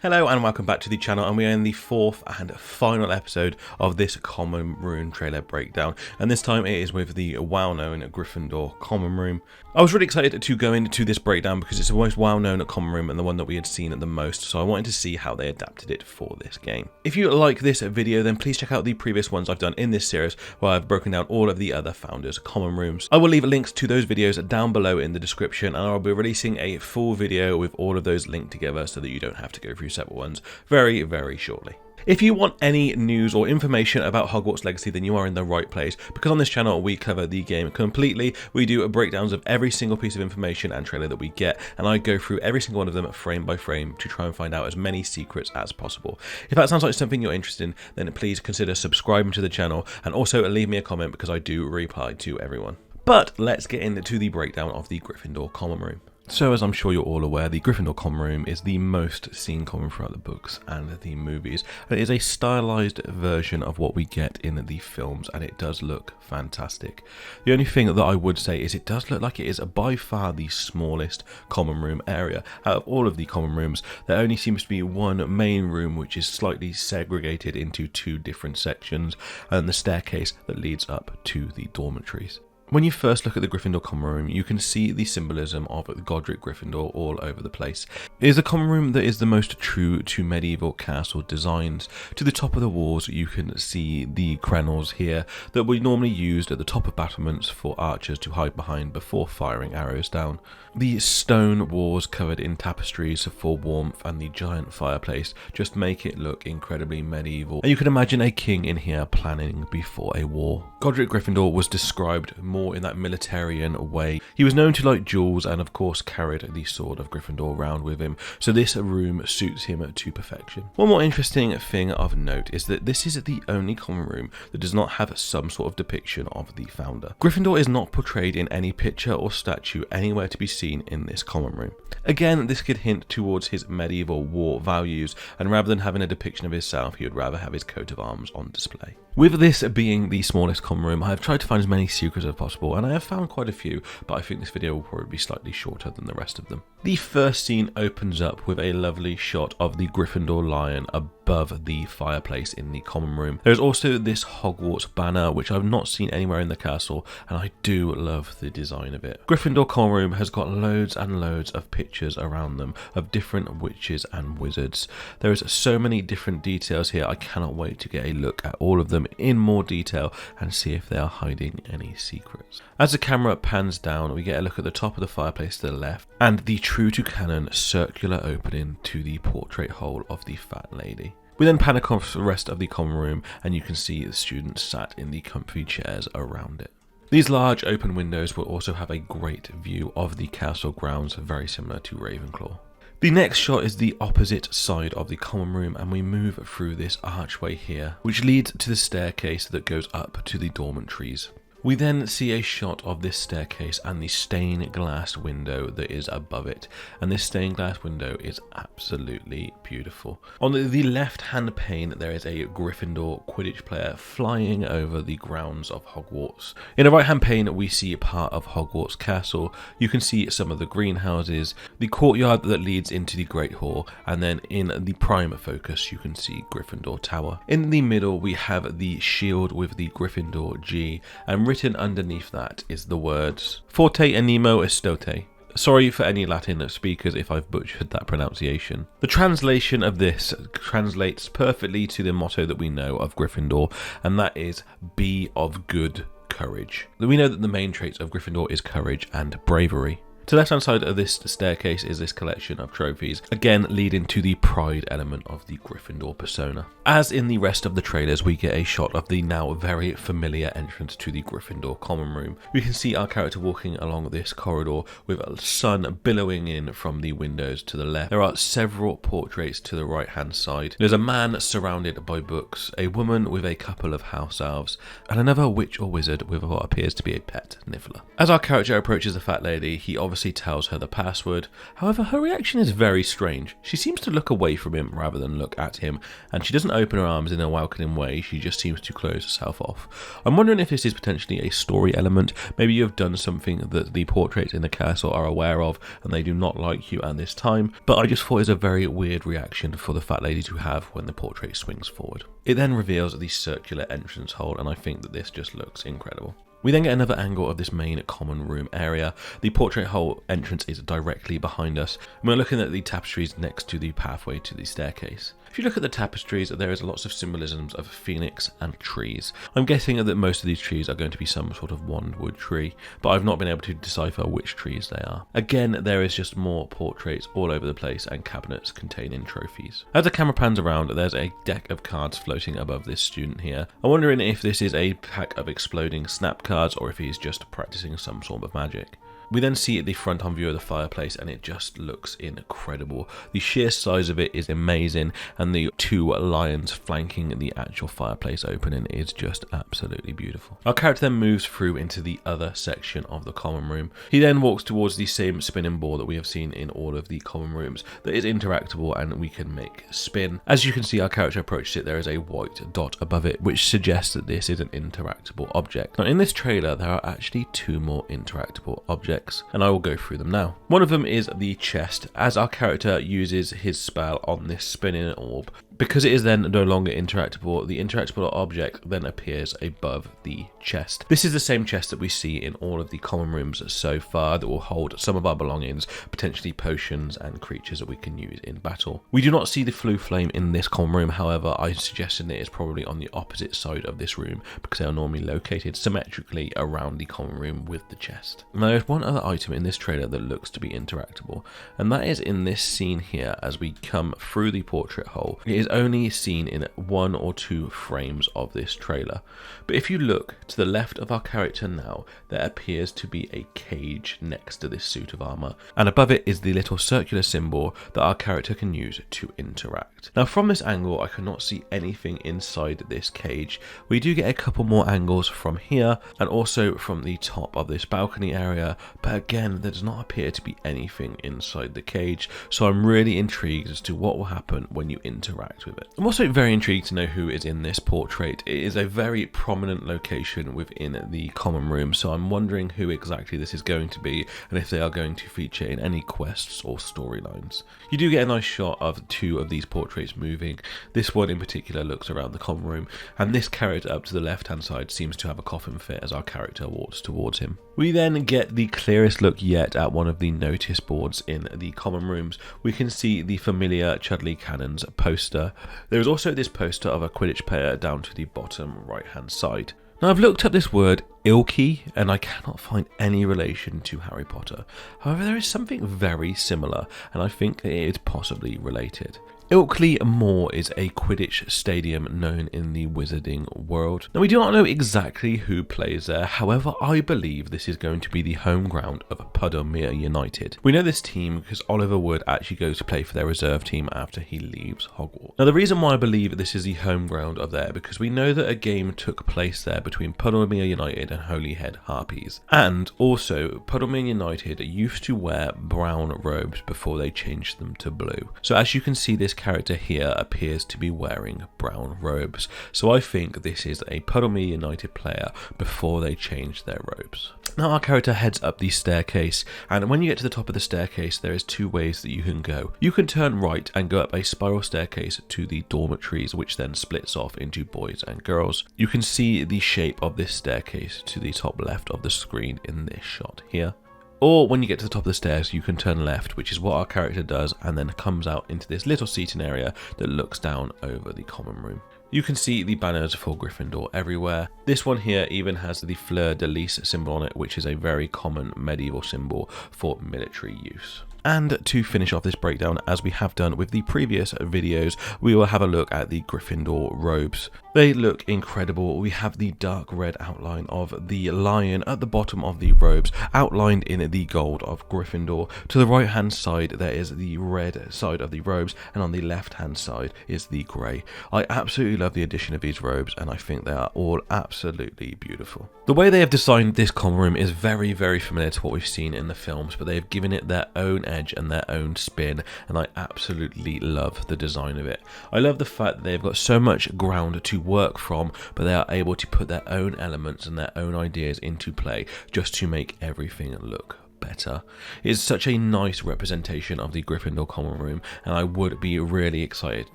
Hello and welcome back to the channel, and we are in the fourth and final episode of this Common Room trailer breakdown, and this time it is with the well-known Gryffindor Common Room. I was really excited to go into this breakdown because it's the most well-known Common Room and the one that we had seen the most, so I wanted to see how they adapted it for this game. If you like this video, then please check out the previous ones I've done in this series where I've broken down all of the other founders' Common Rooms. I will leave links to those videos down below in the description, and I'll be releasing a full video with all of those linked together so that you don't have to go through separate ones very shortly. If you want any news or information about Hogwarts Legacy, then you are in the right place, because on this channel we cover the game completely. We do breakdowns of every single piece of information and trailer that we get, and I go through every single one of them frame by frame to try and find out as many secrets as possible. If that sounds like something you're interested in, then please consider subscribing to the channel, and also leave me a comment because I do reply to everyone. But let's get into the breakdown of the Gryffindor Common Room. So, as I'm sure you're all aware, the Gryffindor Common Room is the most seen common throughout the books and the movies. It is a stylized version of what we get in the films, and it does look fantastic. The only thing that I would say is it does look like it is by far the smallest common room area. Out of all of the common rooms, there only seems to be one main room which is slightly segregated into two different sections, and the staircase that leads up to the dormitories. When you first look at the Gryffindor Common Room, you can see the symbolism of Godric Gryffindor all over the place. It is a common room that is the most true to medieval castle designs. To the top of the walls, you can see the crenels here that were normally used at the top of battlements for archers to hide behind before firing arrows down. The stone walls covered in tapestries for warmth and the giant fireplace just make it look incredibly medieval. And you can imagine a king in here planning before a war. Godric Gryffindor was described more in that militarian way. He was known to like jewels and of course carried the sword of Gryffindor around with him, so this room suits him to perfection. One more interesting thing of note is that this is the only common room that does not have some sort of depiction of the founder. Gryffindor is not portrayed in any picture or statue anywhere to be seen in this common room. Again, this could hint towards his medieval war values, and rather than having a depiction of himself, he would rather have his coat of arms on display. With this being the smallest common room, I have tried to find as many secrets as possible, and I have found quite a few, but I think this video will probably be slightly shorter than the rest of them. The first scene opens up with a lovely shot of the Gryffindor lion above the fireplace in the common room. There's also this Hogwarts banner, which I've not seen anywhere in the castle, and I do love the design of it. Gryffindor Common Room has got loads and loads of pictures around them of different witches and wizards. There is so many different details here, I cannot wait to get a look at all of them in more detail and see if they are hiding any secrets. As the camera pans down, we get a look at the top of the fireplace to the left and the true to canon circular opening to the portrait hole of the fat lady. We then pan across the rest of the common room and you can see the students sat in the comfy chairs around it. These large open windows will also have a great view of the castle grounds, very similar to Ravenclaw. The next shot is the opposite side of the common room, and we move through this archway here, which leads to the staircase that goes up to the dormitories. We then see a shot of this staircase and the stained glass window that is above it, and this stained glass window is absolutely beautiful. On the left hand pane there is a Gryffindor Quidditch player flying over the grounds of Hogwarts. In the right hand pane we see part of Hogwarts Castle. You can see some of the greenhouses, the courtyard that leads into the Great Hall, and then in the prime focus you can see Gryffindor Tower. In the middle we have the shield with the Gryffindor G, and written underneath that is the words Forte Animo Estote. Sorry for any Latin speakers if I've butchered that pronunciation. The translation of this translates perfectly to the motto that we know of Gryffindor, and that is be of good courage. We know that the main traits of Gryffindor is courage and bravery. To the left hand side of this staircase is this collection of trophies, again leading to the pride element of the Gryffindor persona. As in the rest of the trailers, we get a shot of the now very familiar entrance to the Gryffindor Common Room. We can see our character walking along this corridor with a sun billowing in from the windows to the left. There are several portraits to the right hand side. There's a man surrounded by books, a woman with a couple of house elves, and another witch or wizard with what appears to be a pet niffler. As our character approaches the fat lady, he obviously obviously tells her the password. However, her reaction is very strange. She seems to look away from him rather than look at him, and she doesn't open her arms in a welcoming way, she just seems to close herself off. I'm wondering if this is potentially a story element. Maybe you have done something that the portraits in the castle are aware of and they do not like you at this time, but I just thought it was a very weird reaction for the fat lady to have when the portrait swings forward. It then reveals the circular entrance hole, and I think that this just looks incredible. We then get another angle of this main common room area. The portrait hole entrance is directly behind us, and we're looking at the tapestries next to the pathway to the staircase. If you look at the tapestries, there is lots of symbolisms of phoenix and trees. I'm guessing that most of these trees are going to be some sort of wandwood tree, but I've not been able to decipher which trees they are. Again, there is just more portraits all over the place and cabinets containing trophies. As the camera pans around, there's a deck of cards floating above this student here. I'm wondering if this is a pack of exploding snap cards or if he's just practicing some sort of magic. We then see the front-on view of the fireplace, and it just looks incredible. The sheer size of it is amazing, and the two lions flanking the actual fireplace opening is just absolutely beautiful. Our character then moves through into the other section of the common room. He then walks towards the same spinning ball that we have seen in all of the common rooms that is interactable and we can make spin. As you can see, our character approaches it, there is a white dot above it, which suggests that this is an interactable object. Now, in this trailer, there are actually two more interactable objects, and I will go through them now. One of them is the chest, as our character uses his spell on this spinning orb. Because it is then no longer interactable, the interactable object then appears above the chest. This is the same chest that we see in all of the common rooms so far that will hold some of our belongings, potentially potions and creatures that we can use in battle. We do not see the flue flame in this common room, however, I'm suggesting it is probably on the opposite side of this room because they are normally located symmetrically around the common room with the chest. Now, there's one other item in this trailer that looks to be interactable, and that is in this scene here as we come through the portrait hole. It is only seen in 1 or 2 frames of this trailer, but if you look to the left of our character now, there appears to be a cage next to this suit of armor, and above it is the little circular symbol that our character can use to interact. Now, from this angle, I cannot see anything inside this cage. We do get a couple more angles from here and also from the top of this balcony area, but again, there does not appear to be anything inside the cage, so I'm really intrigued as to what will happen when you interact with it. I'm also very intrigued to know who is in this portrait. It is a very prominent location within the common room, so I'm wondering who exactly this is going to be and if they are going to feature in any quests or storylines. You do get a nice shot of 2 of these portraits moving. This one in particular looks around the common room, and this character up to the left hand side seems to have a coffin fit as our character walks towards him. We then get the clearest look yet at one of the notice boards in the common rooms. We can see the familiar Chudley Cannon's poster. There is also this poster of a Quidditch player down to the bottom right hand side. Now, I've looked up this word Ilky and I cannot find any relation to Harry Potter. However, there is something very similar and I think it is possibly related. Ilkley Moor is a Quidditch stadium known in the wizarding world. Now, we do not know exactly who plays there, however I believe this is going to be the home ground of Puddlemere United. We know this team because Oliver Wood actually goes to play for their reserve team after he leaves Hogwarts. Now, the reason why I believe this is the home ground of there because we know that a game took place there between Puddlemere United and Holyhead Harpies. And also, Puddlemere United used to wear brown robes before they changed them to blue. So as you can see, this character here appears to be wearing brown robes, so I think this is a Puddlemere United player before they changed their robes. Now, our character heads up the staircase, and when you get to the top of the staircase, there is 2 ways that you can go. You can turn right and go up a spiral staircase to the dormitories, which then splits off into boys and girls. You can see the shape of this staircase to the top left of the screen in this shot here. Or when you get to the top of the stairs, you can turn left, which is what our character does, and then comes out into this little seating area that looks down over the common room. You can see the banners for Gryffindor everywhere. This one here even has the fleur de lis symbol on it, which is a very common medieval symbol for military use. And to finish off this breakdown, as we have done with the previous videos, we will have a look at the Gryffindor robes. They look incredible. We have the dark red outline of the lion at the bottom of the robes, outlined in the gold of Gryffindor. To the right hand side there is the red side of the robes, and on the left hand side is the grey. I absolutely love the addition of these robes, and I think they are all absolutely beautiful. The way they have designed this common room is very, very familiar to what we've seen in the films, but they have given it their own edge and their own spin, and I absolutely love the design of it. I love the fact that they've got so much ground to work from, but they are able to put their own elements and their own ideas into play just to make everything look better. It's such a nice representation of the Gryffindor common room, and I would be really excited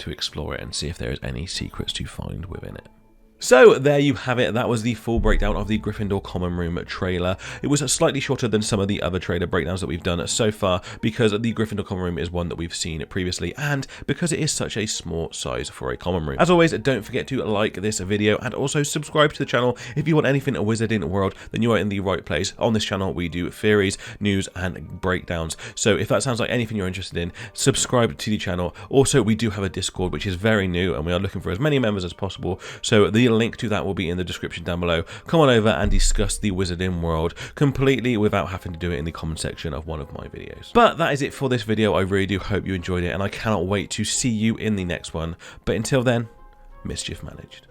to explore it and see if there is any secrets to find within it. So there you have it. That was the full breakdown of the Gryffindor Common Room trailer. It was slightly shorter than some of the other trailer breakdowns that we've done so far, because the Gryffindor Common Room is one that we've seen previously, and because it is such a small size for a common room. As always, don't forget to like this video and also subscribe to the channel if you want anything Wizarding World. Then you are in the right place. On this channel we do theories, news and breakdowns, so if that sounds like anything you're interested in, subscribe to the channel. Also, we do have a Discord which is very new, and we are looking for as many members as possible, so the link to that will be in the description down below. Come on over and discuss the Wizarding World completely without having to do it in the comment section of one of my videos. But that is it for this video. I really do hope you enjoyed it, and I cannot wait to see you in the next one. But until then, mischief managed.